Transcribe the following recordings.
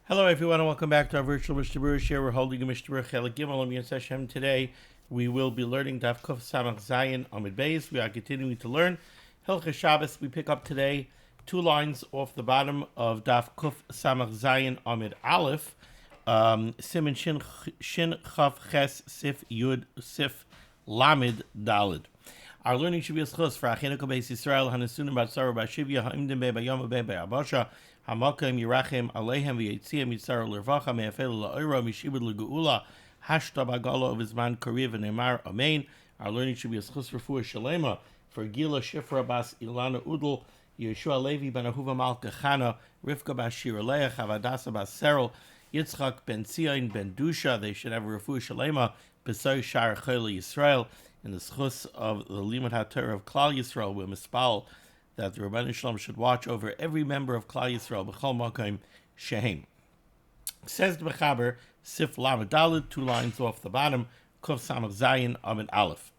Hello, everyone, and welcome back to our virtual Mishnah Berurah share. We're holding a Mishnah Berurah Chelik Gimel Yom Hashem. Today, we will be learning Daf Kuf Samach Zayin Amid Beis. We are continuing to learn Hilchos Shabbos. We pick up today 2 lines off the bottom of Daf Kuf Samach Zayin Amid Aleph. Siman Shin Chav Ches Sif Yud Sif Lamed Dalid. Our learning should be a schos for Achenu Beis Yisrael Hanasunim Batzar Bashivya Ha'imdim Be Bayom Be Bayabasha. Hamakim Yerachem Alehem V'Yetziam Yitzar L'Rvacha Me'afel La'Oira Mishibud L'Geula Hashta Bagala of Izman Kariv and Emar Amen. Our learning should be a schus refuah shalema for Gila Shifra Bas Ilana Udal, Yeshua Levi Ben Ahuva Malka Chana, Rivka Bas Shira Leah, Havadasa Bas Serel, Yitzchak Ben Tzion Ben Dusha. They should have a refuah shalema B'Soi Shar Chayla Yisrael in the schus of the limud HaTorah of Klal Yisrael. We're mispal that the Rabban Shalom should watch over every member of Klal Yisrael, B'chol Makom Shehem. Says the Mechaber, Sif Lamed Daled, 2 lines off the bottom, Kuf Samach Zayin Amid Aleph.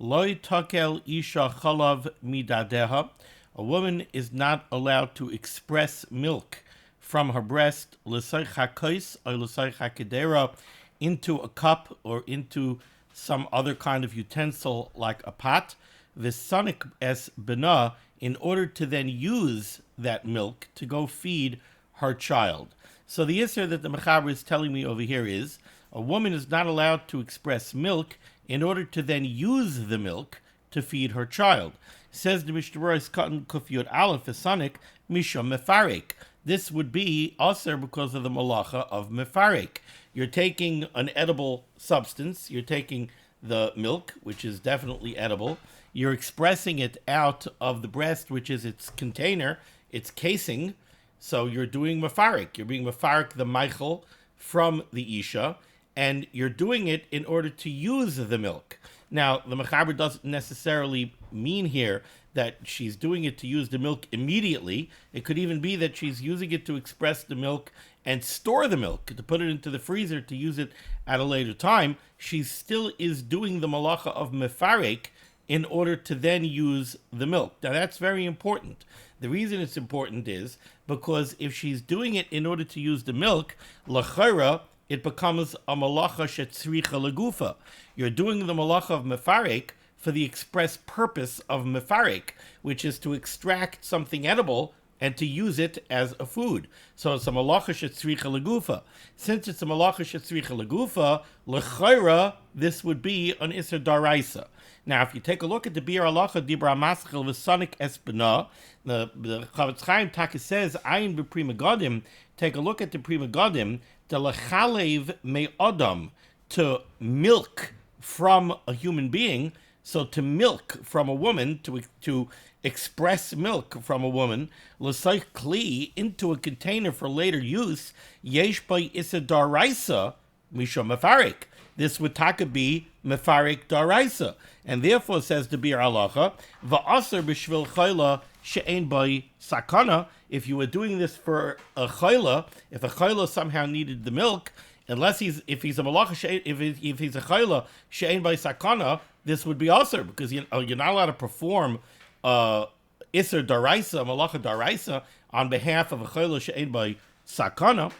Loi Tokel Isha Chalav Midadeha. A woman is not allowed to express milk from her breast, L'Soich HaKois or L'Soich HaKedera, into a cup or into some other kind of utensil like a pot, V'Sonik Es Bena, in order to then use that milk to go feed her child. So the answer that the Mechaber is telling me over here is, a woman is not allowed to express milk in order to then use the milk to feed her child. Says the Mishnah Berurah Katan Kuf Yud Aleph Esanik Misham Mefarek. This would be also because of the malacha of Mefarek. You're taking an edible substance, you're taking the milk, which is definitely edible, you're expressing it out of the breast, which is its container, its casing. So you're doing mefarek. You're being mefarek the Michael from the Isha, and you're doing it in order to use the milk. Now, the Mechaber doesn't necessarily mean here that she's doing it to use the milk immediately. It could even be that she's using it to express the milk and store the milk, to put it into the freezer to use it at a later time. She still is doing the malacha of mefarek in order to then use the milk. Now that's very important. The reason it's important is because if she's doing it in order to use the milk, l'chayra, it becomes a malacha shetzricha legufa. You're doing the malacha of mefarek for the express purpose of mefarek, which is to extract something edible and to use it as a food. So it's a malacha shetzricha legufa. Since it's a malacha shetzricha legufa, l'chayra, this would be an iser daraisa. Now, if you take a look at the Bir Halacha Dibra Maschil V'Sonik Es Bena, the Chavetz Chaim Taka says, Ayin B'Prima Godim, take a look at the Prima Godim, the Lechalev Me Adam, to milk from a human being, so to milk from a woman, to express milk from a woman, L'Soich Kli, into a container for later use, Yesh By Issa Daraisa, Misham Mefarek. This would taka be mefarek daraisa, and therefore says the Bir Halacha, va'aser b'shvil chayla she'ein by sakana. If you were doing this for a chayla, if a chayla somehow needed the milk, if he's a malacha, if he's a chayla she'ein by sakana, this would be aser, because you're not allowed to perform iser daraisa, malacha daraisa, on behalf of a chayla she'ein by sakana.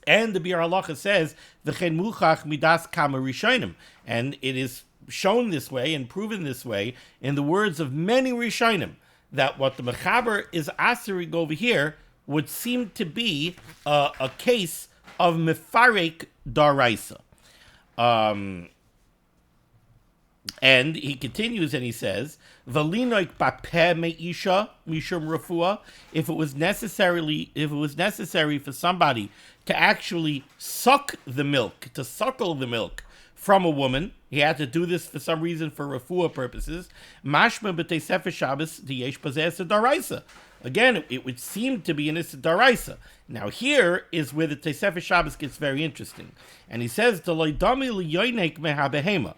And the Bir Halacha says, V'chen muchach midas kama rishonim. And it is shown this way and proven this way in the words of many rishonim, that what the Mechaber is asering over here would seem to be a case of mefarek daraisa. And he continues and he says, V'linoik bapeh meisha mishum refuah. If it was necessary for somebody to actually suck the milk, to suckle the milk from a woman, he had to do this for some reason for refuah purposes. Mashma b'tei sefer Shabbos diyesh bazeh daraisa. Again, it would seem to be an issa daraisa. Now here is where the Sefer Shabbos gets very interesting, and he says, "Deloidami liyonek mehabehema."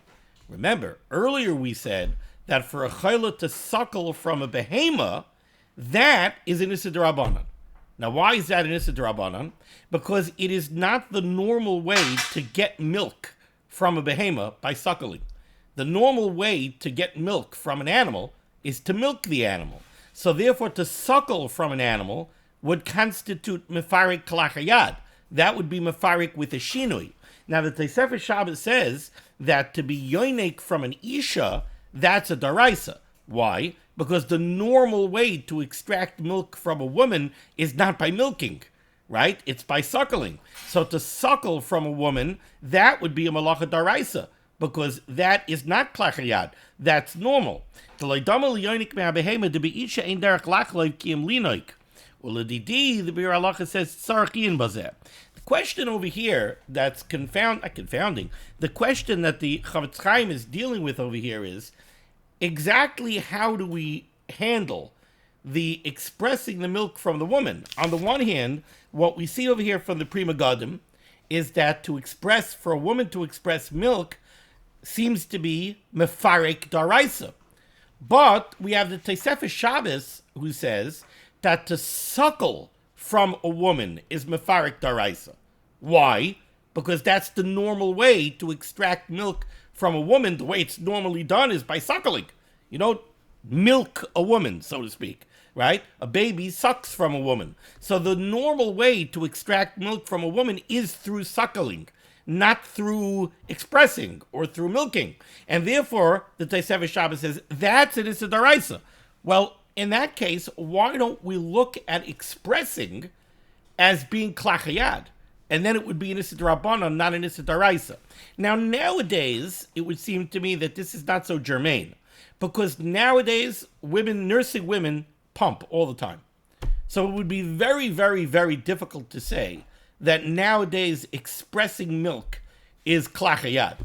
Remember, earlier we said that for a chayla to suckle from a behema, that is an issa d'Rabbanan. Now, why is that an issa d'Rabbanan? Because it is not the normal way to get milk from a behema by suckling. The normal way to get milk from an animal is to milk the animal. So therefore, to suckle from an animal would constitute mefarik klachayad. That would be mefarik with a shinui. Now, the Tosefes Shabbos says that to be yoinek from an isha, that's a daraisa. Why? Because the normal way to extract milk from a woman is not by milking, right? It's by suckling. So to suckle from a woman, that would be a malacha daraisa, because that is not klachayad. That's normal. The Bir Halacha says tzarchiin bazeh. The question over here that's confounding. The question that the Chavetz Chaim is dealing with over here is exactly how do we handle the expressing the milk from the woman. On the one hand, what we see over here from the Pri Megadim is that for a woman to express milk seems to be mefarek daraisa. But we have the Tosefes Shabbos who says that to suckle from a woman is mefarek daraisa. Why? Because that's the normal way to extract milk from a woman. The way it's normally done is by suckling. You don't milk a woman, so to speak, right? A baby sucks from a woman. So the normal way to extract milk from a woman is through suckling, not through expressing or through milking. And therefore, the Tosefes Shabbos says, that's an Issa Daraisa. Well, in that case, why don't we look at expressing as being klachayad? And then it would be an Issa D'Rabbanan, not an Issa Daraisa. Now, nowadays, it would seem to me that this is not so germane, because nowadays, nursing women pump all the time. So it would be very, very, very difficult to say that nowadays expressing milk is klachayad.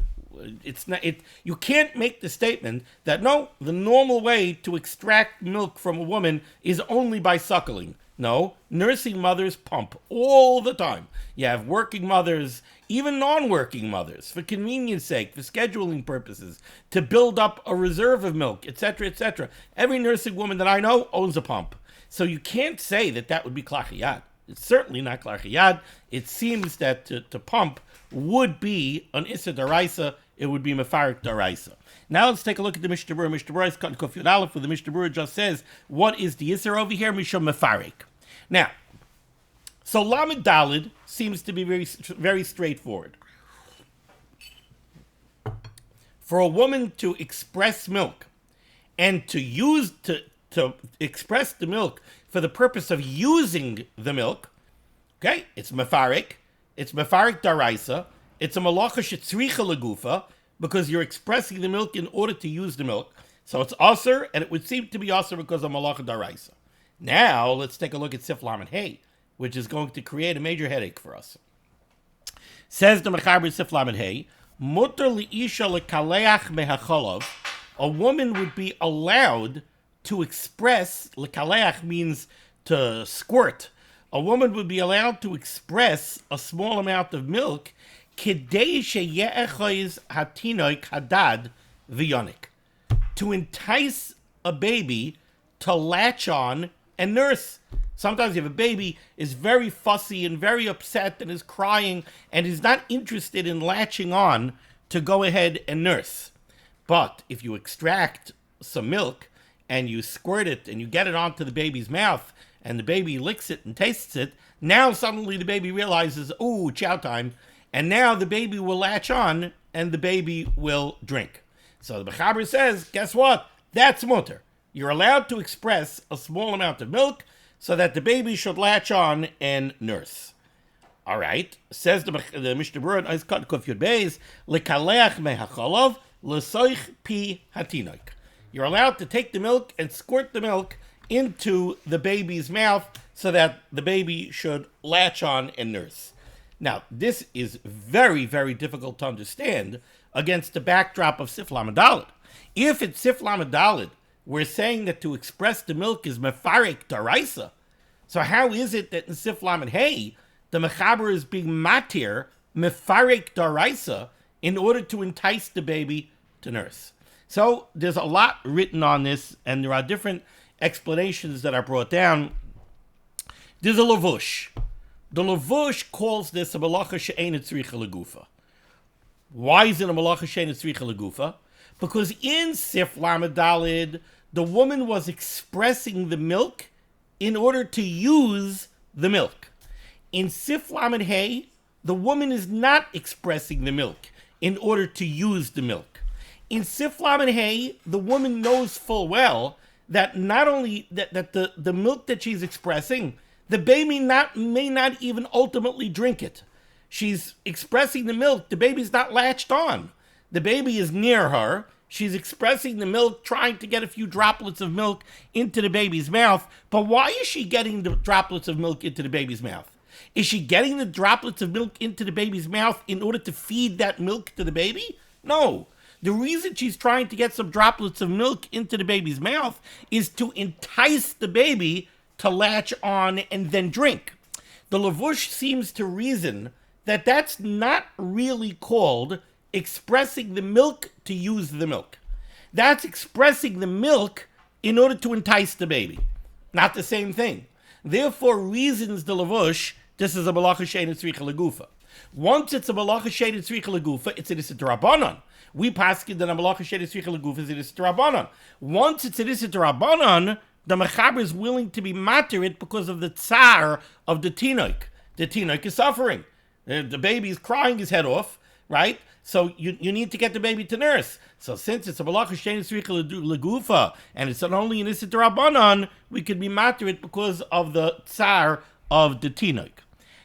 You can't make the statement that no, the normal way to extract milk from a woman is only by suckling. No, nursing mothers pump all the time. You have working mothers, even non-working mothers, for convenience sake, for scheduling purposes, to build up a reserve of milk, etc., etc. Every nursing woman that I know owns a pump. So you can't say that that would be klachayad. It's certainly not klachayad. It seems that to pump would be an issa daraisa. It would be mefarik daraisa. Now let's take a look at the Mishnah Berurah. Mishnah Berurah is cut in Kuf Yud Aleph, where the Mishnah Berurah just says, what is the issa over here? Mishum mefarik. Now, so lamud dalid seems to be very, very straightforward. For a woman to express milk and to express the milk for the purpose of using the milk, okay, it's mefarik daraisa, it's a malacha shetzricha legufa, because you're expressing the milk in order to use the milk. So it's aser, and it would seem to be aser because of malacha daraisa. Now, let's take a look at Sif Lamed Hey, which is going to create a major headache for us. Says the Mechaber Sif Lamed Hey, muter li'isha lekaleach mehachalav, a woman would be allowed to express, lekaleach means to squirt, a woman would be allowed to express a small amount of milk, kidei sheye'echoiz hatinoik hadad v'yonik, to entice a baby to latch on and nurse. Sometimes you have a baby is very fussy and very upset and is crying and is not interested in latching on to go ahead and nurse. But if you extract some milk and you squirt it and you get it onto the baby's mouth and the baby licks it and tastes it, now suddenly the baby realizes, ooh, chow time, and now the baby will latch on and the baby will drink. So the Mechaber says, guess what? That's mutter. You're allowed to express a small amount of milk so that the baby should latch on and nurse. All right, says the Mishnah Berurah, Kuf Yud Beis, lekaleach mehachalav l'soich pi hatinoik. You're allowed to take the milk and squirt the milk into the baby's mouth so that the baby should latch on and nurse. Now, this is very, very difficult to understand against the backdrop of Sif Lamed Daled. If it's Sif Lamed Daled, we're saying that to express the milk is mefarik daraisa. So how is it that in Sif Lamed Hey, the Mechaber is being matir mefarik daraisa in order to entice the baby to nurse? So there's a lot written on this, and there are different explanations that are brought down. There's a lavush. The lavush calls this a malacha she'ein tzricha legufa. Why is it a malacha she'ein tzricha legufa? Because in Sif Lamed Daled, the woman was expressing the milk in order to use the milk. In Sif Lamed Hay, the woman is not expressing the milk in order to use the milk. In Sif Lamed Hay, the woman knows full well that not only that the milk that she's expressing, the baby may not even ultimately drink it. She's expressing the milk, the baby's not latched on. The baby is near her. She's expressing the milk, trying to get a few droplets of milk into the baby's mouth. But why is she getting the droplets of milk into the baby's mouth? Is she getting the droplets of milk into the baby's mouth in order to feed that milk to the baby? No. The reason she's trying to get some droplets of milk into the baby's mouth is to entice the baby to latch on and then drink. The Lavush seems to reason that that's not really called expressing the milk to use the milk. That's expressing the milk in order to entice the baby. Not the same thing. Therefore, reasons the Lavush, this is a malacha she'ein tzricha legufa. Once it's a malacha she'ein tzricha legufa, it's an issa d'Rabbanan. We paskin that a malacha she'ein tzricha legufa is an issa d'Rabbanan. Once it's an issa d'Rabbanan, the mechaber is willing to be materit because of the tsar of the tinoik. The tinoik is suffering. The baby is crying his head off, right? So you need to get the baby to nurse. So since it's a malacha she'ein tzricha legufa and it's not only an issa d'Rabbanan, we could be materit because of the tsar of the tinoik.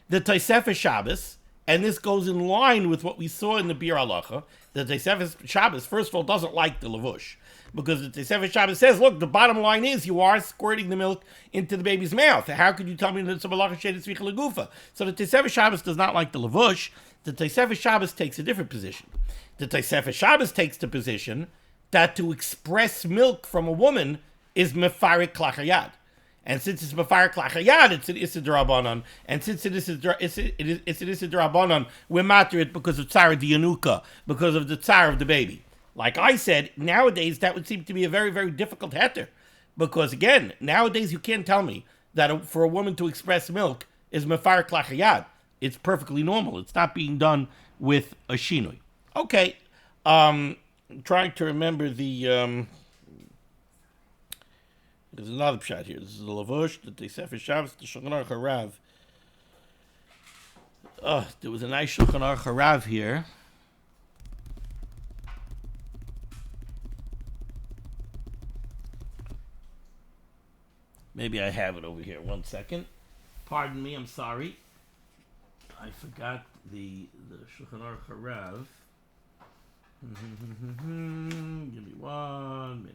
The Tosefes Shabbos, and this goes in line with what we saw in the Bir Halacha, the Tosefes Shabbos, first of all, doesn't like the Lavush. Because the Tosefes Shabbos says, look, the bottom line is you are squirting the milk into the baby's mouth. How could you tell me that it's a malacha she'ein tzricha legufa? So the Tosefes Shabbos does not like the Lavush. The Tosefes Shabbos takes a different position. The Tosefes Shabbos takes the position that to express milk from a woman is mefarik klachayad. And since it's mefarik klachayad, it's an issa d'Rabbanan. And since it's an issa d'Rabbanan, we're materit because of tsar dianuka, because of the tsar of the baby. Like I said, nowadays that would seem to be a very, very difficult heter. Because again, nowadays you can't tell me that for a woman to express milk is mefarik klachayad. It's perfectly normal. It's not being done with a shinui. Okay, I'm trying to remember the... There's another pshat here. This is the Lavush, the Tosefes Shabbos, the Shulchan Aruch Harav. There was a nice Shulchan Aruch Harav here. Maybe I have it over here. 1 second. Pardon me, I'm sorry. I forgot the Shulchan Aruch Harav. Give me 1 minute.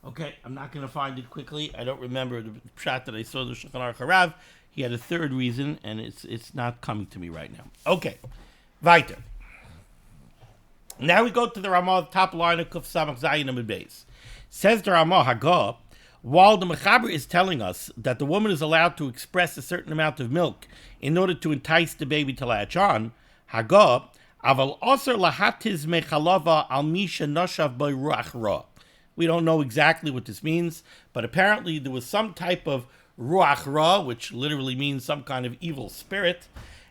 Okay, I'm not going to find it quickly. I don't remember the shot that I saw the Shulchan Aruch Harav. He had a third reason, and it's not coming to me right now. Okay, weiter. Now we go to the Ramah, top line of Kuf Samach Zayin Amud Beis. Says the Ramah Hagah, while the Mechaber is telling us that the woman is allowed to express a certain amount of milk in order to entice the baby to latch on, Hagah, aval oser lahatiz mechalava al misha noshav by ruach ra. We don't know exactly what this means, but apparently there was some type of ruach ra, which literally means some kind of evil spirit,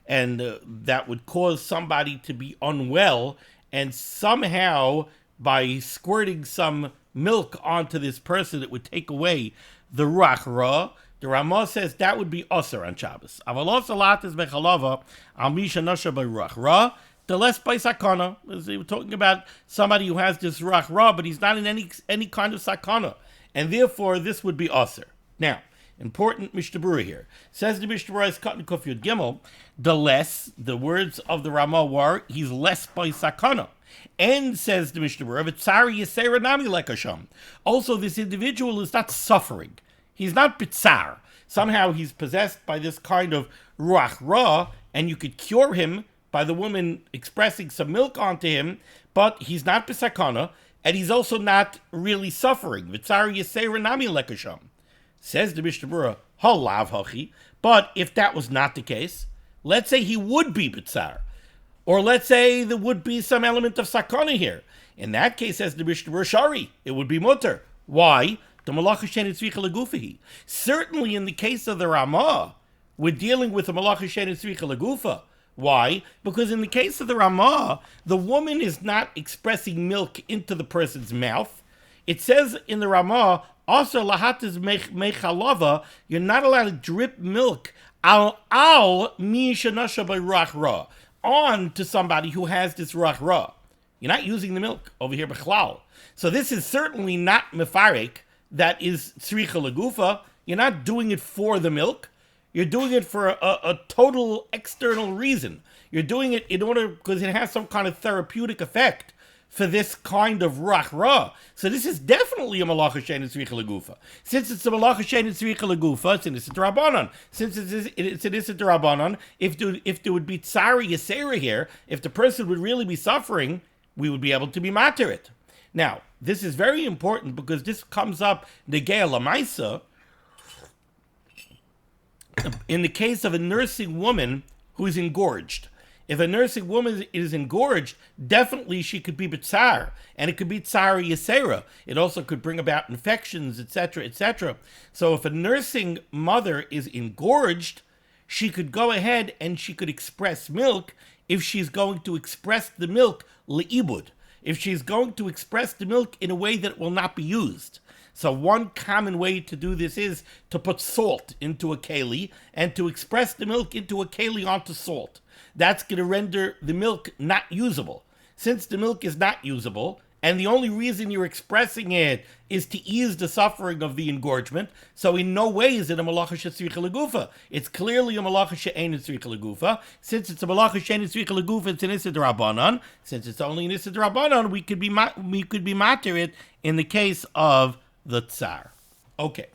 and that would cause somebody to be unwell, and somehow by squirting some milk onto this person, it would take away the ruach ra. The Ramah says that would be osir on Shabbos. Avalos alatis bechalava al misha nosha by ruach ra. The less by sakana. We're talking about somebody who has this ruach ra, but he's not in any kind of sakana, and therefore this would be osir. Now, important Mishnah Berurah here. Says the Mishnah Berurah is cut in Kuf Yud Gimel. The words of the Ramah were, he's less by sakana. And says the Mishnah Berurah, v'tzari yisera nami lekasham. Also, this individual is not suffering. He's not bitzar. Somehow he's possessed by this kind of ruach ra, and you could cure him by the woman expressing some milk onto him, but he's not b'sakana, and he's also not really suffering. V'tzari yisera nami lekasham. Says the Mishnah Berurah, halav hachi. But if that was not the case, let's say he would be b'tzar. Or let's say there would be some element of sakana here. In that case, as the Mishnah Berurah Shari, it would be mutter. Why? Certainly in the case of the Ramah, we're dealing with a malacha she'ein tzricha legufa. Why? Because in the case of the Ramah, the woman is not expressing milk into the person's mouth. It says in the Ramah, also lahatas mechalava, you're not allowed to drip milk al mi shenasha by ruach ra, on to somebody who has this ruach ra. You're not using the milk over here b'chlal. So this is certainly not mefarek, that is tzricha legufa. You're not doing it for the milk. You're doing it for a total external reason. You're doing it in order, because it has some kind of therapeutic effect for this kind of ruach ra. So this is definitely a malacha she'ein tzricha legufa. Since it's a malacha she'ein tzricha legufa, it's an issa d'Rabbanan. Since it's an issa d'Rabbanan, if there would be tsari yasera here, if the person would really be suffering, we would be able to be matir it. Now, this is very important because this comes up negea lamaisa in the case of a nursing woman who is engorged. If a nursing woman is engorged, definitely she could be b'tzar, and it could be tsar yasera. It also could bring about infections, etc., etc. So if a nursing mother is engorged, she could go ahead and she could express milk if she's going to express the milk limud, if she's going to express the milk in a way that will not be used. So one common way to do this is to put salt into a keli and to express the milk into a keli onto salt. That's going to render the milk not usable. Since the milk is not usable, and the only reason you're expressing it is to ease the suffering of the engorgement, so in no way is it a malacha she'tzricha legufa. It's clearly a malacha she'ein tzricha legufa. Since it's a malacha she'ein tzricha legufa, it's an issa d'Rabbanan. Since it's only an issa d'Rabbanan, we could be matir it in the case of the tsar. Okay.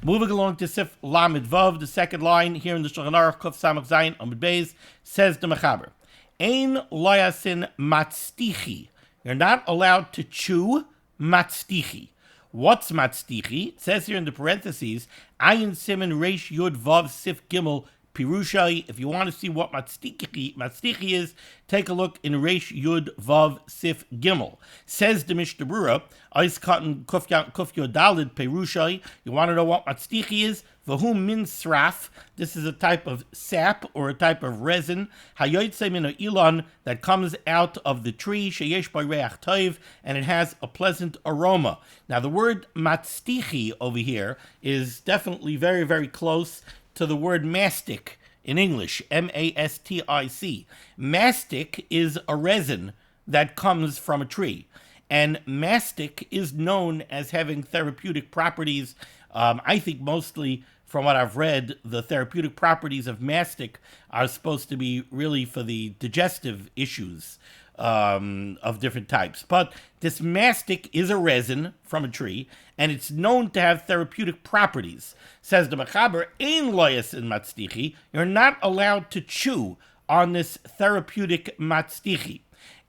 Moving along to Sif Lamed Vav, the second line here in the Shulchan Aruch Kuf Samach Zayin Amud Beis, says the Mechaber, Ein loyasin matztichi. You're not allowed to chew matztichi. What's matztichi? It says here in the parentheses, Ayin Siman Reish Yud Vav Sif Gimel Pirushai. If you want to see what matztichi is, take a look in Reish Yud Vav Sif Gimel. Says the Mishnah Berurah, Ais Katan Kuf Yod Dalid Pirushai. You want to know what matztichi is? V'hu min sraf. This is a type of sap or a type of resin. Hayotzei min ha'ilon, that comes out of the tree. Sheyesh by reach toiv, and it has a pleasant aroma. Now the word matztichi over here is definitely very, very close to the word mastic in English, M-A-S-T-I-C. Mastic is a resin that comes from a tree, and mastic is known as having therapeutic properties. I think mostly from what I've read, the therapeutic properties of mastic are supposed to be really for the digestive issues of different types. But this mastic is a resin from a tree, and it's known to have therapeutic properties. Says the Mechaber, Ein loyasin matztichi, you're not allowed to chew on this therapeutic matztichi.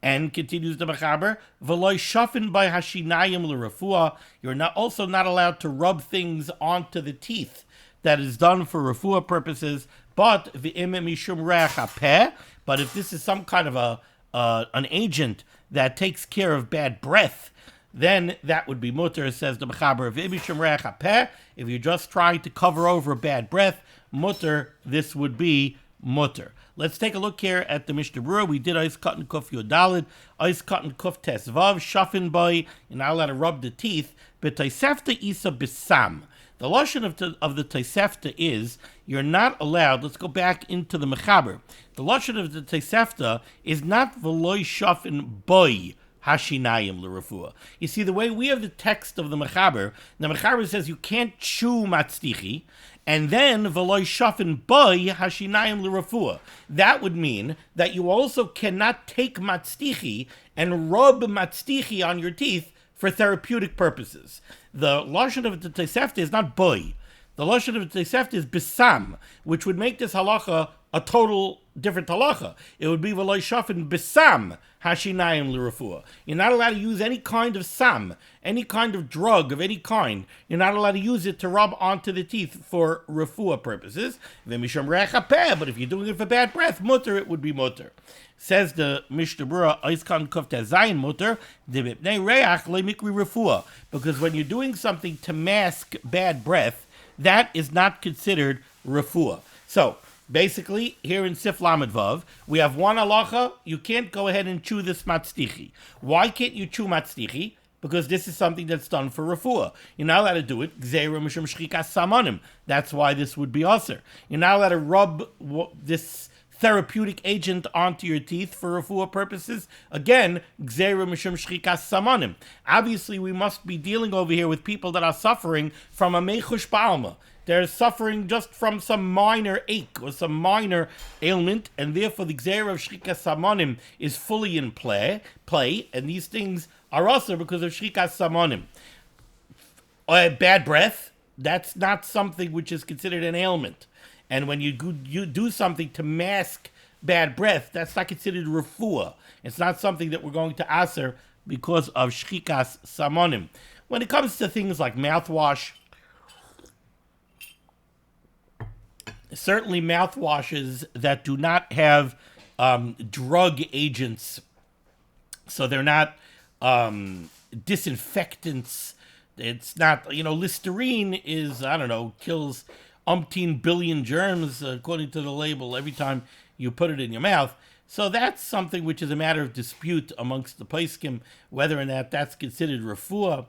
And continues the Mechaber, V'loi shafin by hashinayim l'refuah, you're also not allowed to rub things onto the teeth. That is done for refuah purposes, but v'im mishum reach hapeh, but if this is some kind of an agent that takes care of bad breath, then that would be mutter, says the Mechaber. V'im mishum reach hapeh, if you're just trying to cover over bad breath, mutter, this would be mutter. Let's take a look here at the Mishnah Berurah. We did Ais Katan Kuf Yod Dalid, Ais Katan Kuf Tes Vav, Shafin Boy, you're not allowed to rub the teeth, but Taisefta Isa Bisam. The lashon of the Tosefta is, you're not allowed, let's go back into the Mechaber. The lashon of the Tosefta is not v'loi shafin boy hashinayim l'refuah. You see, the way we have the text of the Mechaber says you can't chew matztichi, and then v'loi shafin boy hashinayim l'refuah. That would mean that you also cannot take matztichi and rub matztichi on your teeth for therapeutic purposes. The lashon of the Tosefta is not boy. The lashon of the Tosefta is bisam, which would make this halacha a total different halacha. It would be v'lo shafin b'sam hashinayim l'refuah. You're not allowed to use any kind of sam, any kind of drug of any kind. You're not allowed to use it to rub onto the teeth for refuah purposes. But if you're doing it for bad breath, mutter, it would be mutter. Says the Mishnah Berurah, Oiskan Kufta Zayin mutter, debipnei reach lemikri refuah. Because when you're doing something to mask bad breath, that is not considered refuah. So, basically, here in Sif Lamed Vav, we have one halacha, you can't go ahead and chew this matztichi. Why can't you chew matztichi? Because this is something that's done for refuah. You're not allowed to do it. Gzeira mishum shchikas samanim. That's why this would be aser. You're not allowed to rub this therapeutic agent onto your teeth for refuah purposes. Again, gzeira mishum shchikas samanim. Obviously, we must be dealing over here with people that are suffering from a mechush ba'alma. They're suffering just from some minor ache or some minor ailment, and therefore the gzeira of shchikas samanim is fully in play, and these things are also because of shchikas samanim. Bad breath, that's not something which is considered an ailment. And when you do something to mask bad breath, that's not considered refuah. It's not something that we're going to aser because of shchikas samanim. When it comes to things like mouthwash, certainly mouthwashes that do not have drug agents, so they're not disinfectants. It's not, Listerine is, kills umpteen billion germs, according to the label, every time you put it in your mouth. So that's something which is a matter of dispute amongst the poskim, whether or not that's considered refuah.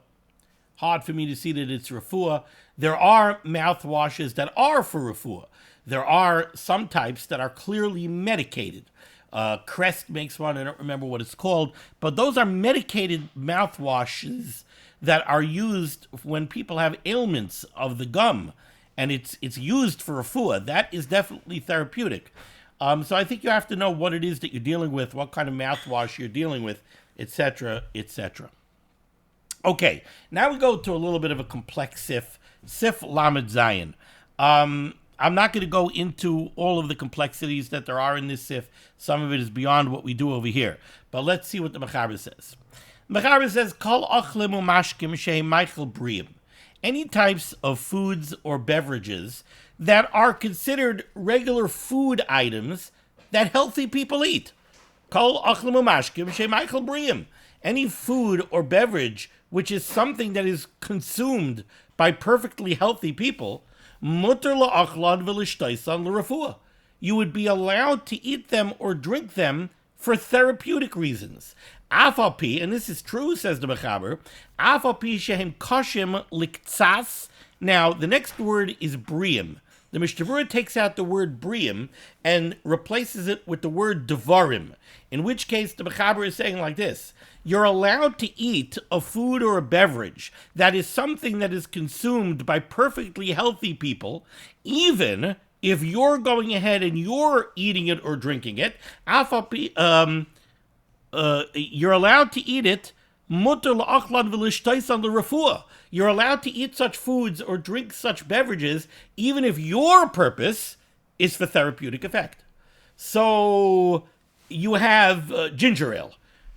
Hard for me to see that it's refuah. There are mouthwashes that are for refuah. There are some types that are clearly medicated. Crest makes one, I don't remember what it's called, but those are medicated mouthwashes that are used when people have ailments of the gum, and it's used for refuah. That is definitely therapeutic. So I think you have to know what it is that you're dealing with, what kind of mouthwash you're dealing with, etc., etc. Okay, now we go to a little bit of a complex Sif Lamed Zayin. I'm not going to go into all of the complexities that there are in this Sif. Some of it is beyond what we do over here. But let's see what the Mechaber says. The Mechaber says, Kol ochlim umashkim shei Michael Briam. Any types of foods or beverages that are considered regular food items that healthy people eat. Kol ochlim umashkim shei Michael Briam. Any food or beverage which is something that is consumed by perfectly healthy people, mutter la'achlan v'lishtaisan l'refuah. You would be allowed to eat them or drink them for therapeutic reasons. Afapi, and this is true, says the Mechaber, afapi shehem kashim liktsas. Now, the next word is briam. The Mishnah Berurah takes out the word briam and replaces it with the word devarim, in which case the Mechaber is saying like this: you're allowed to eat a food or a beverage that is something that is consumed by perfectly healthy people, even if you're going ahead and you're eating it or drinking it. You're allowed to eat it. Mutter la'achlan v'lishtaisan l'refuah. You're allowed to eat such foods or drink such beverages, even if your purpose is for therapeutic effect. So you have ginger ale.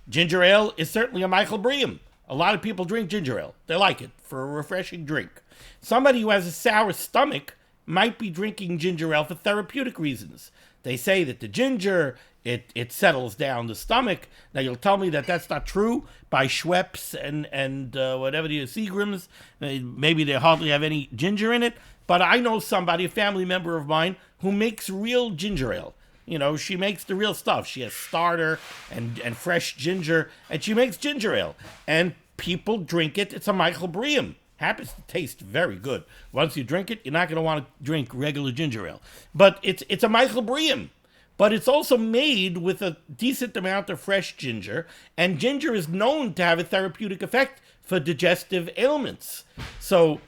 Ginger ale is certainly a Michael Briam. A lot of people drink ginger ale. They like it for a refreshing drink. Somebody who has a sour stomach might be drinking ginger ale for therapeutic reasons. They say that the ginger, it settles down the stomach. Now, you'll tell me that that's not true by Schweppes and whatever the Seagrams. Maybe they hardly have any ginger in it. But I know somebody, a family member of mine, who makes real ginger ale. She makes the real stuff. She has starter and fresh ginger, and she makes ginger ale. And people drink it. It's a Michael Briam. Happens to taste very good. Once you drink it, you're not going to want to drink regular ginger ale. But it's a Michael Briam. But it's also made with a decent amount of fresh ginger, and ginger is known to have a therapeutic effect for digestive ailments. So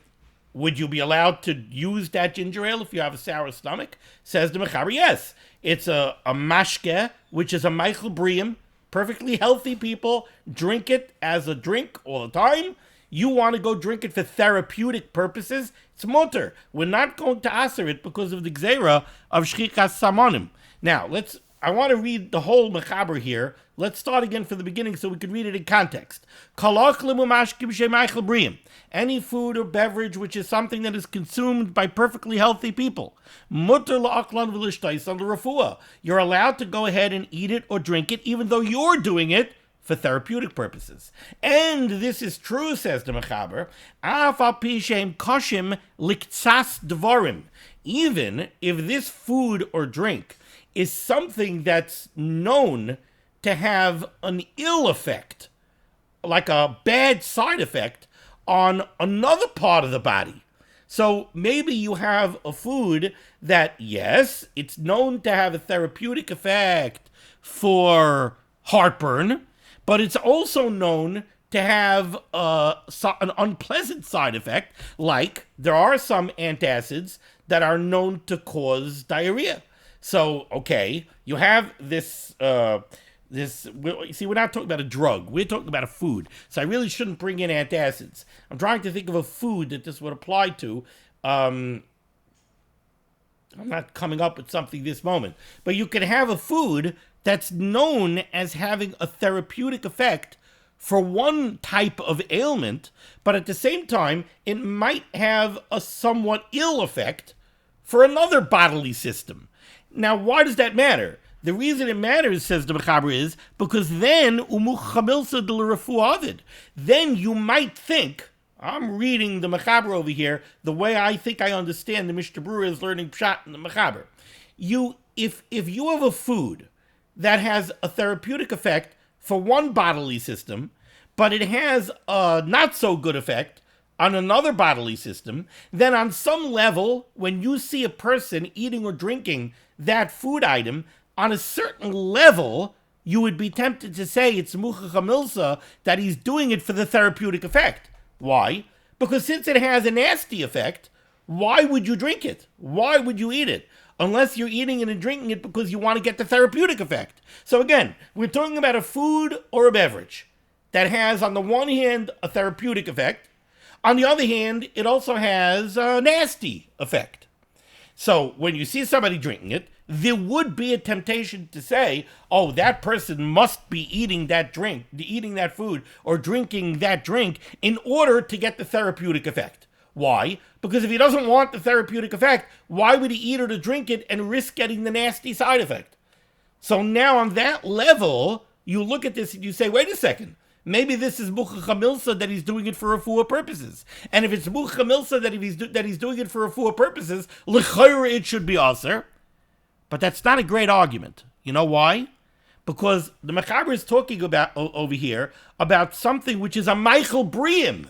would you be allowed to use that ginger ale if you have a sour stomach? Says the Mechaber, yes. It's a mashke, which is a Michael Briam. Perfectly healthy people drink it as a drink all the time. You want to go drink it for therapeutic purposes? It's mutter. We're not going to aser it because of the gzeira of shchikas samonim. Now, I want to read the whole mechaber here. Let's start again from the beginning so we can read it in context. Any food or beverage which is something that is consumed by perfectly healthy people. You're allowed to go ahead and eat it or drink it, even though you're doing it for therapeutic purposes. And this is true, says the mechaber, even if this food or drink is something that's known to have an ill effect, like a bad side effect, on another part of the body. So maybe you have a food that, yes, it's known to have a therapeutic effect for heartburn, but it's also known to have an unpleasant side effect, like there are some antacids that are known to cause diarrhea. So, okay, you have this, we're not talking about a drug. We're talking about a food. So I really shouldn't bring in antacids. I'm trying to think of a food that this would apply to. I'm not coming up with something this moment. But you can have a food that's known as having a therapeutic effect for one type of ailment, but at the same time, it might have a somewhat ill effect for another bodily system. Now, why does that matter? The reason it matters, says the Mechaber, is because then then you might think, I'm reading the Mechaber over here the way I think I understand the Mishnah Berurah is learning Pshat in the Mechaber. If you have a food that has a therapeutic effect for one bodily system, but it has a not so good effect on another bodily system, then on some level, when you see a person eating or drinking that food item, on a certain level, you would be tempted to say it's muchach hamilsa, that he's doing it for the therapeutic effect. Why? Because since it has a nasty effect, why would you drink it? Why would you eat it? Unless you're eating it and drinking it because you want to get the therapeutic effect. So again, we're talking about a food or a beverage that has, on the one hand, a therapeutic effect. On the other hand, it also has a nasty effect. So when you see somebody drinking it, there would be a temptation to say, oh, that person must be eating that food, or drinking that drink in order to get the therapeutic effect. Why? Because if he doesn't want the therapeutic effect, why would he eat or to drink it and risk getting the nasty side effect? So now on that level, you look at this and you say, wait a second, maybe this is muchach hamilsa, that he's doing it for refuah purposes. And if it's muchach hamilsa that he's doing it for refuah purposes, l'chayra it should be aser. But that's not a great argument. You know why? Because the Mechaber is talking about over here about something which is a Michael Briam.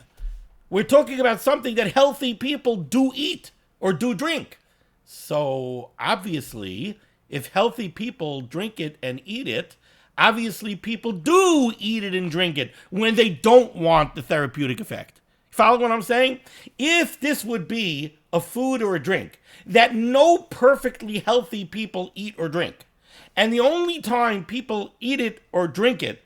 We're talking about something that healthy people do eat or do drink. So obviously, if healthy people drink it and eat it, obviously people do eat it and drink it when they don't want the therapeutic effect. Follow what I'm saying? If this would be a food or a drink that no perfectly healthy people eat or drink, and the only time people eat it or drink it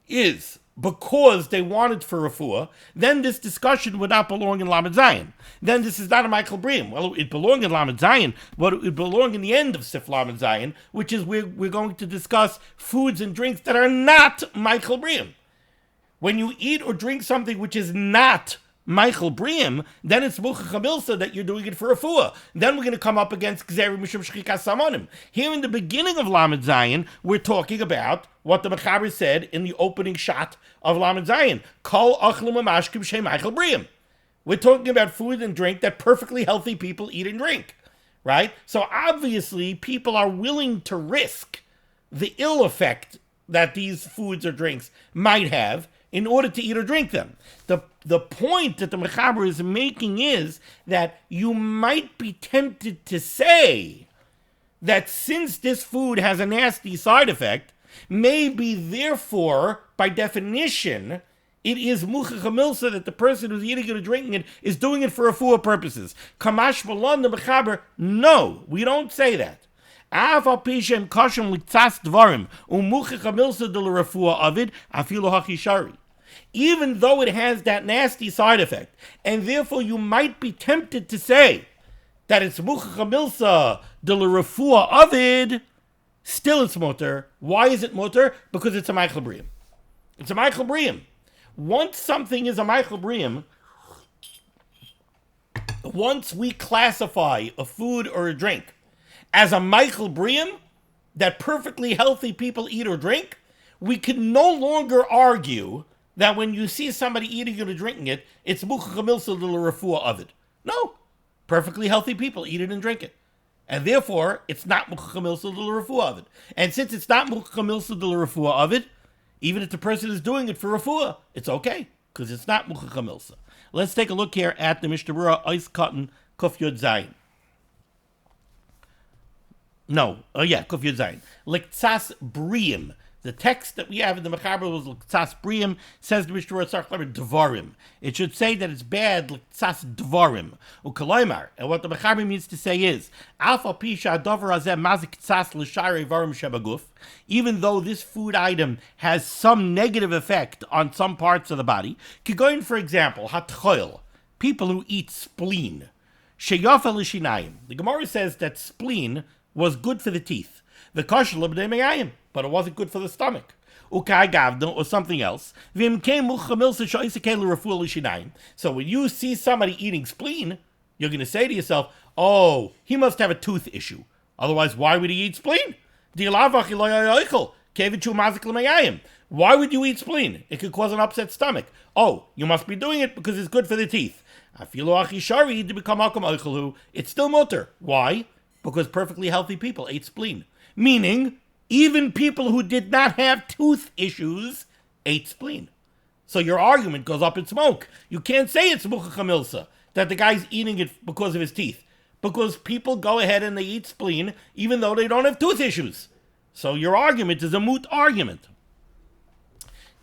is because they want it for refuah, then this discussion would not belong in Lamed Zayin. Then this is not a Michael Bream. Well, it belongs in Lamed Zayin, but it would belong in the end of Sif Lamed Zayin, which is where we're going to discuss foods and drinks that are not Michael Bream. When you eat or drink something which is not Michael Briam, then it's muchach hamilsa that you're doing it for refuah. Then we're going to come up against gzeira mishum shchikas samonim. Here in the beginning of Lamed Zayin, we're talking about what the Mechaber said in the opening shot of Lamed Zayin. Kol achlim amashkim shem Michael Briam. We're talking about food and drink that perfectly healthy people eat and drink, right? So obviously, people are willing to risk the ill effect that these foods or drinks might have in order to eat or drink them. The point that the Mechaber is making is that you might be tempted to say that since this food has a nasty side effect, maybe therefore, by definition, it is muchach hamilsa that the person who's eating it or drinking it is doing it for refuah purposes. Kamash malon the Mechaber, no, we don't say that. Av al pi shem koshem liktsas dvarim u'muchach hamilsa de l'refuah avid afilu hachishari. even though it has that nasty side effect. And therefore you might be tempted to say that it's muchach milsa de la refuah avid, still it's mutter. Why is it mutter? Because it's a Michael Briam. It's a Michael Briam. Once something is a Michael Briam, once we classify a food or a drink as a Michael Briam that perfectly healthy people eat or drink, we can no longer argue that when you see somebody eating it or drinking it, it's muchach milsa de la refuah avid. No. Perfectly healthy people eat it and drink it. And therefore, it's not muchach milsa de la refuah avid. And since it's not muchach milsa de la refuah avid, even if the person is doing it for refuah, it's okay, because it's not muchach milsa. Let's take a look here at the Mishnah Berurah Ois Cotton Kuf Yud Zayin. Kuf Yud Zayin. Liktsas Briim. The text that we have in the Mechaber was Liktsas Briim, says the Mishnah Berurah Devarim. It should say that it's bad Liktsas Devarim. Ukalaymar. And what the Mechaber means to say is, Alpha Pisha Dover Azem Mazik Tsas L'Shari Varim Shebaguf. Even though this food item has some negative effect on some parts of the body, Kigoin, for example, HaTorah, people who eat spleen. Sheyafa L'Shinayim. The Gemara says that spleen was good for the teeth. The kosher l'bnei meyayim, but it wasn't good for the stomach. Ukai gavda or something else. So when you see somebody eating spleen, you're going to say to yourself, "Oh, he must have a tooth issue. Otherwise, why would he eat spleen? Why would you eat spleen? It could cause an upset stomach. Oh, you must be doing it because it's good for the teeth. It's still mutter. Why? Because perfectly healthy people ate spleen. Meaning, even people who did not have tooth issues ate spleen. So your argument goes up in smoke. You can't say it's muchach milsa, that the guy's eating it because of his teeth. Because people go ahead and they eat spleen even though they don't have tooth issues. So your argument is a moot argument.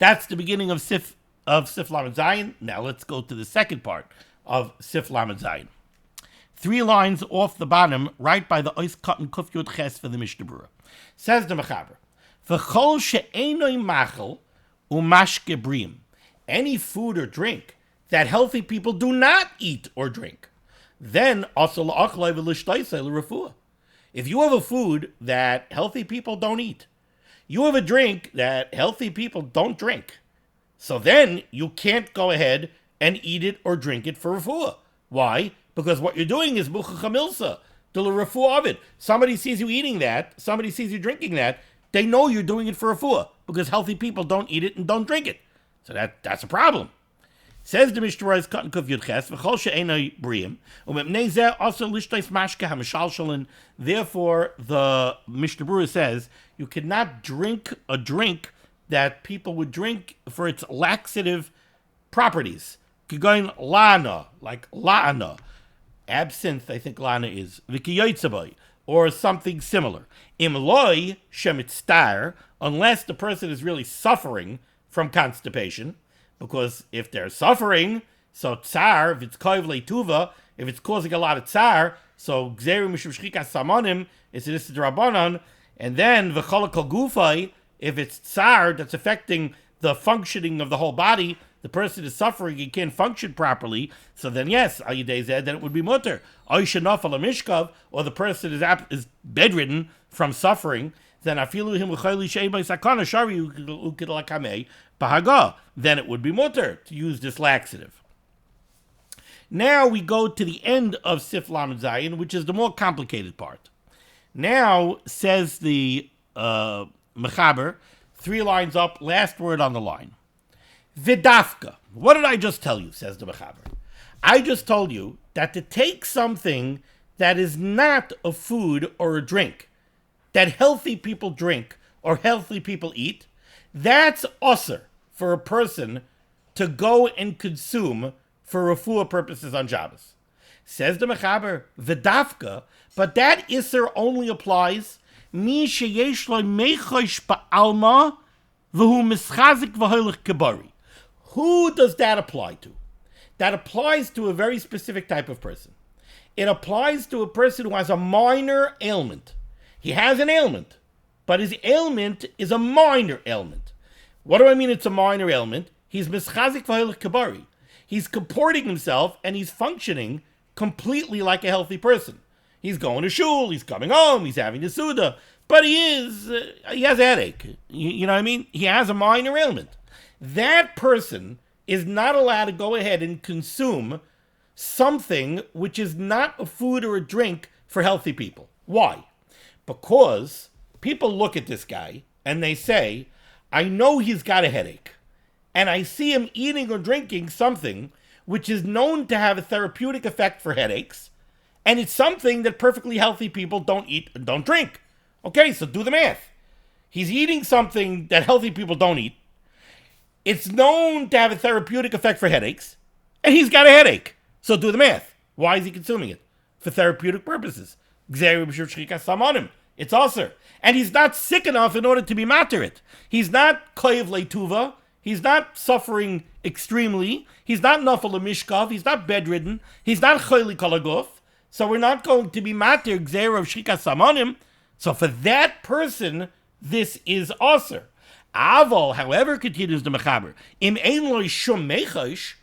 That's the beginning of Sif Lamed Zayin. Now let's go to the second part of Sif Lamed Zayin. 3 lines off the bottom, right by the Ois Cotton Kuf Yud Ches for the Mishnah Berurah. Says the Mechaber, V'chol she'enoi machel u'mashke briim. Any food or drink that healthy people do not eat or drink, then also la'achlei v'lishtaisei l'refuah. If you have a food that healthy people don't eat, you have a drink that healthy people don't drink, so then you can't go ahead and eat it or drink it for refuah. Why? Because what you're doing is muchach milsa, to the refuah of it. Somebody sees you eating that, somebody sees you drinking that, they know you're doing it for refuah, because healthy people don't eat it and don't drink it. So that's a problem. Says the Mishnah Berurah Cotton Kuf Yud Ches, v'chol she'enoi briim, u'mepnei zeh also lishtais mashke ha'mishalshalin. Therefore, the Mishnah Berurah says you cannot drink a drink that people would drink for its laxative properties. Kigoin lana, like la'ana. Absinthe, I think lana is, v'kiyotzabay, or something similar. Imloi shemitztar, unless the person is really suffering from constipation, because if they're suffering, so tsar, if it's koiv leituva, if it's causing a lot of tsar, so gzerim mishum shchikas samonim, it's an rabbanon, and then v'chol kol gufay, if it's tsar that's affecting the functioning of the whole body, the person is suffering, he can't function properly, so then yes, then it would be mutter. Or the person is bedridden from suffering, then then it would be mutter to use this laxative. Now we go to the end of Sif Lamed Zayin, which is the more complicated part. Now, says the Mechaber, 3 lines up, last word on the line. Vidafka. What did I just tell you, says the Mechaber? I just told you that to take something that is not a food or a drink, that healthy people drink or healthy people eat, that's usher for a person to go and consume for refuah purposes on Shabbos. Says the Mechaber, Vidafka, but that isser only applies mi sheyesh lo mechosh ba'alma v'hu mischazik v'holich kebari. Who does that apply to? That applies to a very specific type of person. It applies to a person who has a minor ailment. He has an ailment, but his ailment is a minor ailment. What do I mean it's a minor ailment? He's mischazik v'hoilech kabari. He's comporting himself and he's functioning completely like a healthy person. He's going to shul, he's coming home, he's having a suda, but he has a headache. You know what I mean? He has a minor ailment. That person is not allowed to go ahead and consume something which is not a food or a drink for healthy people. Why? Because people look at this guy and they say, I know he's got a headache, and I see him eating or drinking something which is known to have a therapeutic effect for headaches, and it's something that perfectly healthy people don't eat and don't drink. Okay, so do the math. He's eating something that healthy people don't eat. It's known to have a therapeutic effect for headaches, and he's got a headache. So do the math. Why is he consuming it? For therapeutic purposes. It's also. And he's not sick enough in order to be matter it. He's not koyev leituva. He's not suffering extremely. He's not nafal mishkav. He's not bedridden. He's not choyli kolaguf. So we're not going to be matter gzeir of shrikas samanim. So for that person, this is aser. Aval, however, continues the Mechaber, im ein lo shum mechash,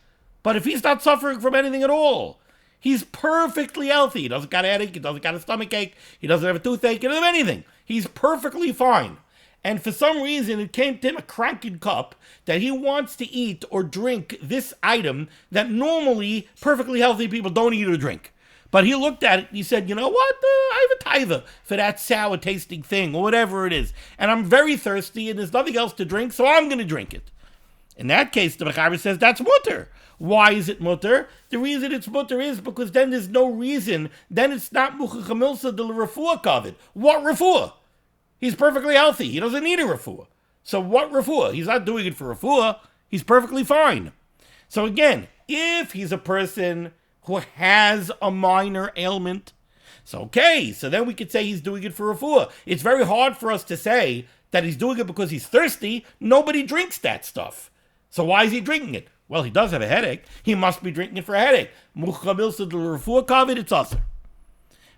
but if he's not suffering from anything at all, he's perfectly healthy. He doesn't got a headache, he doesn't got a stomach ache, he doesn't have a toothache, he doesn't have anything. He's perfectly fine. And for some reason, it came to him a cranking cup that he wants to eat or drink this item that normally perfectly healthy people don't eat or drink. But he looked at it and he said, you know what? I have a taiva for that sour tasting thing or whatever it is. And I'm very thirsty and there's nothing else to drink, so I'm going to drink it. In that case, the Mechaber says that's mutter. Why is it mutter? The reason it's mutter is because then there's no reason. Then it's not muchachamilsa de refuah kavid. What refuah? He's perfectly healthy. He doesn't need a refuah. So what refuah? He's not doing it for refuah. He's perfectly fine. So again, if he's a person who has a minor ailment, so okay, so then we could say he's doing it for refuah. It's very hard for us to say that he's doing it because he's thirsty. Nobody drinks that stuff. So why is he drinking it? Well, he does have a headache. He must be drinking it for a headache. Muchamilsa de refuah kavid, it's aser.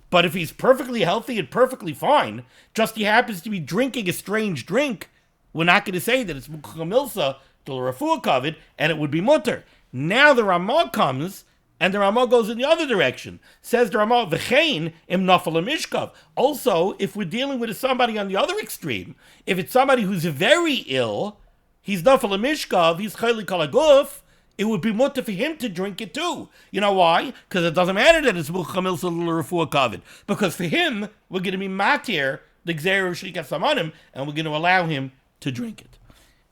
But if he's perfectly healthy and perfectly fine, just he happens to be drinking a strange drink, we're not going to say that it's muchamilsa de refuah kavid, and it would be mutter. Now the Ramah comes, and the Ramah goes in the other direction. Says the Ramah, v'chein im nafal mishkav. Also, if we're dealing with somebody on the other extreme, if it's somebody who's very ill, he's nafal mishkav, he's chayli kalaguf, it would be mutter for him to drink it too. You know why? Because it doesn't matter that it's muchamil refuah kavid. Because for him, we're going to be matir the gzeir of shrikas samanim, and we're going to allow him to drink it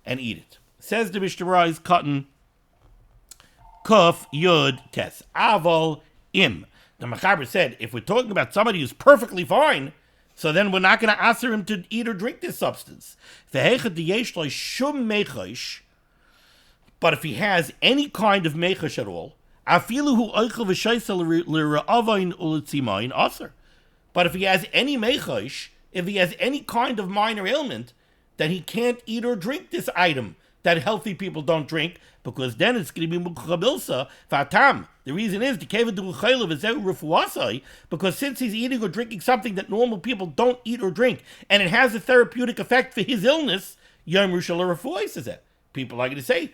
and eat it. Says the Mishnah Berurah is cotton. Kuf Yud Tes Aval Im. The Mechaber said, if we're talking about somebody who's perfectly fine, so then we're not going to ask him to eat or drink this substance. But if he has any kind of mechash at all, but if he has any mechash, if he has any kind of minor ailment, then he can't eat or drink this item that healthy people don't drink, because then it's going to be muchabilsa fatam. The reason is because since he's eating or drinking something that normal people don't eat or drink, and it has a therapeutic effect for his illness, yom rushal refuah says that. People are going to say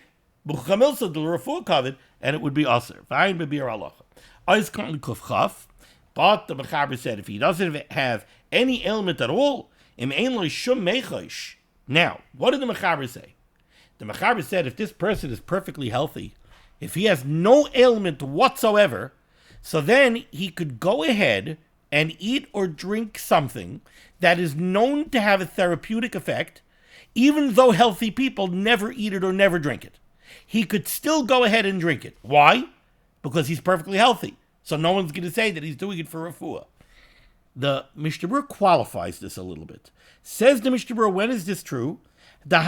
muchamilsa de refuah kavid, and it would be aser. Fine, bebir halacha. Ois kan kufchaf, but the Mechaber said if he doesn't have any ailment at all, im ein lo shum mechash. Now, what did the Mechaber say? The Mechaber said if this person is perfectly healthy, if he has no ailment whatsoever, so then he could go ahead and eat or drink something that is known to have a therapeutic effect, even though healthy people never eat it or never drink it. He could still go ahead and drink it. Why? Because he's perfectly healthy. So no one's going to say that he's doing it for refuah. The Mishnah Berurah qualifies this a little bit. Says the Mishnah Berurah, when is this true? But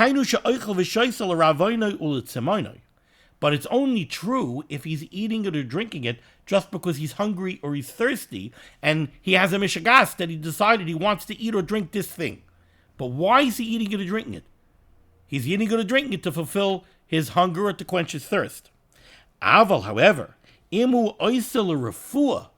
it's only true if he's eating it or drinking it just because he's hungry or he's thirsty, and he has a mishagas that he decided he wants to eat or drink this thing. But why is he eating it or drinking it? He's eating it or drinking it to fulfill his hunger or to quench his thirst. Aval, however, imu oisel refuah.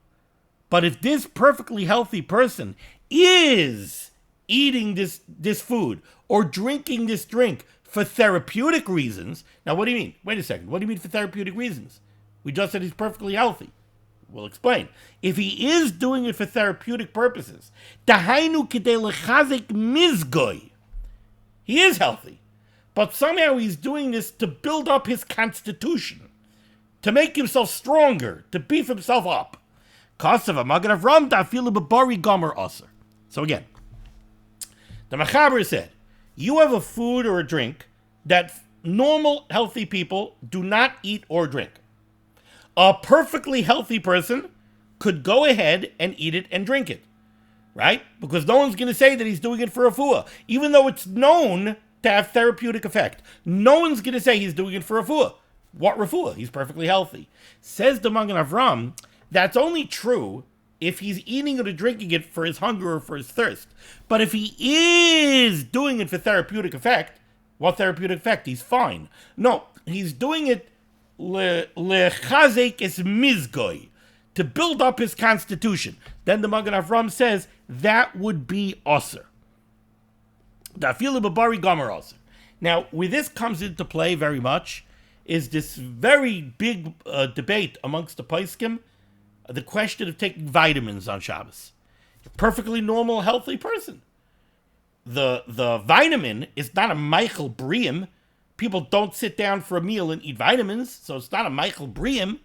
But if this perfectly healthy person is eating this food or drinking this drink for therapeutic reasons. Now, what do you mean? Wait a second. What do you mean for therapeutic reasons? We just said he's perfectly healthy. We'll explain. If he is doing it for therapeutic purposes, dahainu kidei lechazik mizgoy, he is healthy. But somehow he's doing this to build up his constitution, to make himself stronger, to beef himself up. So again, the Mechaber said, you have a food or a drink that normal, healthy people do not eat or drink. A perfectly healthy person could go ahead and eat it and drink it, right? Because no one's going to say that he's doing it for refuah, even though it's known to have therapeutic effect. No one's going to say he's doing it for refuah. What refuah? He's perfectly healthy. Says the Magen Avram, that's only true if he's eating it or drinking it for his hunger or for his thirst. But if he is doing it for therapeutic effect, what therapeutic effect? He's fine. No, he's doing it lechazek es mizgoy, to build up his constitution. Then the Magen Avram says that would be aser. Dafilu b'bari gomer aser. Now, where this comes into play very much is this very big debate amongst the poskim, the question of taking vitamins on Shabbos. A perfectly normal, healthy person. The vitamin is not a Michael Briam. People don't sit down for a meal and eat vitamins, so it's not a Michael Briam.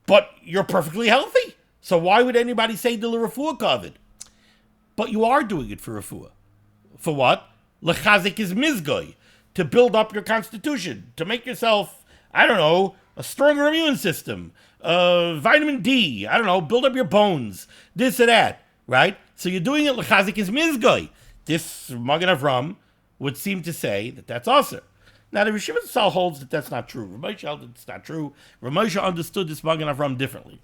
But you're perfectly healthy. So why would anybody say the refuah covered? But you are doing it for refuah. For what? Lechazik is mizgoy. To build up your constitution. To make yourself, I don't know, a stronger immune system. Vitamin D. I don't know, build up your bones. This or that. Right? So you're doing it lechazik is mizgoy. This Magen Avram would seem to say that that's aser. Now, the Rishiv Sal holds that that's not true. Ramosha held that it's not true. Ramosha understood this Magen Avram differently.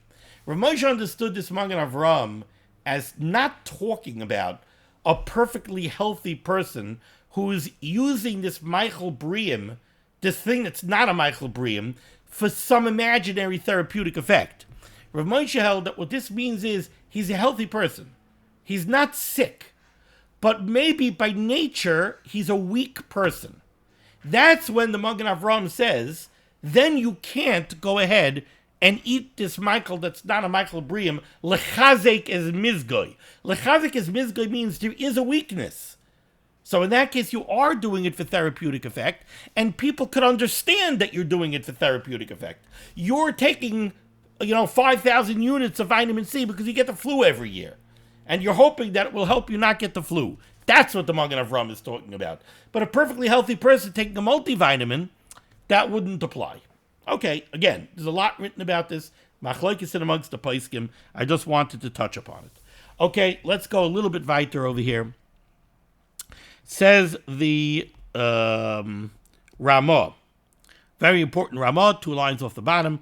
Ramosha understood this Magen Avram as not talking about a perfectly healthy person who is using this Michael Briam, this thing that's not a Michael Briam, for some imaginary therapeutic effect. Ramosha held that what this means is he's a healthy person. He's not sick. But maybe by nature, he's a weak person. That's when the Magen Avram says, then you can't go ahead and eat this Michael that's not a Michael Briam. Lechazek es mizgoy. Lechazek es mizgoy means there is a weakness. So in that case, you are doing it for therapeutic effect, and people could understand that you're doing it for therapeutic effect. You're taking, 5,000 units of vitamin C because you get the flu every year. And you're hoping that it will help you not get the flu. That's what the Magen Avram is talking about. But a perfectly healthy person taking a multivitamin, that wouldn't apply. Okay, again, there's a lot written about this. Machlokes in amongst the poskim. I just wanted to touch upon it. Okay, let's go a little bit weiter over here. Says the Ramah. Very important Ramah, 2 lines off the bottom.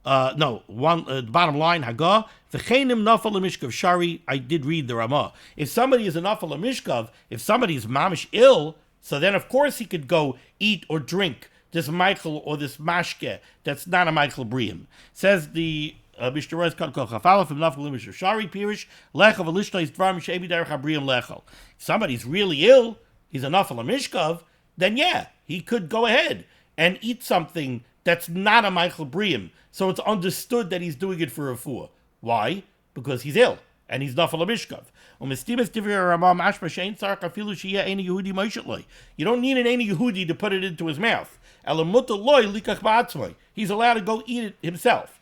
The bottom line, Hagah, v'chenim nafal l'mishkav shari, I did read the Ramah. If somebody is a nafal l'mishkav, if somebody is mamish ill, so then of course he could go eat or drink this Michael or this mashke that's not a Michael Briam. Says the Mishnah Berurah kol chafala from nafal l'mishkav shari, pirish, lechav v'lishta is dvar mishebi derech habriam lechal. If somebody's really ill, he's a nafal l'mishkav, then yeah, he could go ahead and eat something that's not a Michael Briam. So it's understood that he's doing it for refuah. Why? Because he's ill, and he's nafal mishkav. You don't need an Ein Yehudi to put it into his mouth. He's allowed to go eat it himself.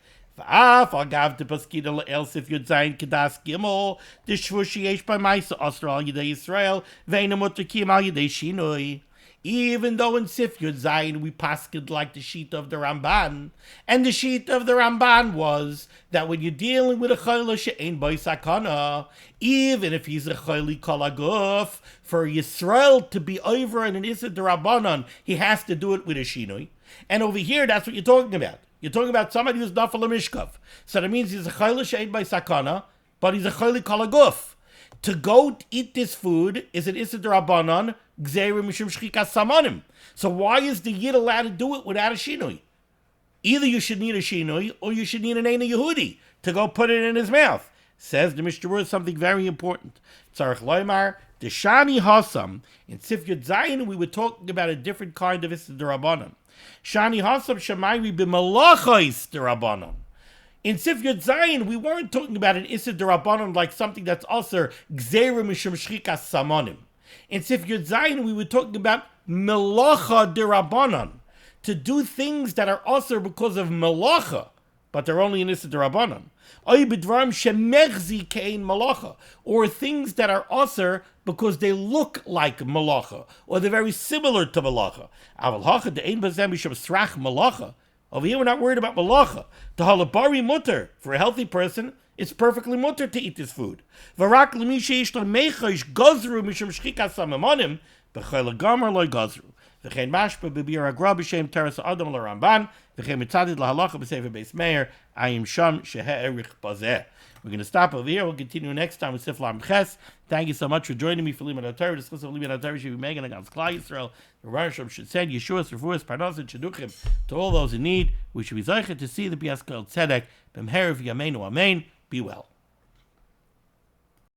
Even though in Sif Yud Zayin we pasked like the sheet of the Ramban, and the sheet of the Ramban was that when you're dealing with a chayla she'ein bo sakana, even if he's a chayli kol haguf, for Yisrael to be over in an Issa D'Rabbanan, he has to do it with a shinoi. And over here, that's what you're talking about. You're talking about somebody who's nafal mishkav. So that means he's a chayla she'ein bo sakana, but he's a chayli kol haguf. To go eat this food is an Issa D'Rabbanan, so why is the Yid allowed to do it without a shinoi? Either you should need a shinoi or you should need an Ein Yehudi to go put it in his mouth. Says the Mishnah Berurah something very important. Tzarech loymar The Shani Hasam, in Sif Yud Zayin, we were talking about a different kind of Issa D'Rabbanan. Shani Hasam Shamayri b'malachos D'Rabbanan. In Sif Yud Zayin, we weren't talking about an Issa D'Rabbanan like something that's also Gzeira Mishum Shchikas Samonim. In Sif Yud Zayin, we were talking about Melacha D'Rabbanan, to do things that are also because of Melacha, but they're only in Issa D'Rabbanan. Or things that are also because they look like Malacha, or they're very similar to Malacha. Over here we're not worried about Malacha. The halabari mutter, for a healthy person, it's perfectly mutter to eat this food. V'chein mashpa b'bir agra b'shem teres adam l'Ramban v'chein mitzadid lahalacha b'sefer beis meir ayim sham shehe'erich bazeh. We're going to stop over here. We'll continue next time with Sif Lam Ches. Thank you so much for joining me for limud HaTorah. Discussing limud HaTorah should be megan against Klal Yisrael. The Rasham should send Yeshua's, Refuah's, Parnas, and Sheduchim to all those in need. We should be zeicher to see the Biaskel Tzedek b'mher v'yameinu amen. Be well.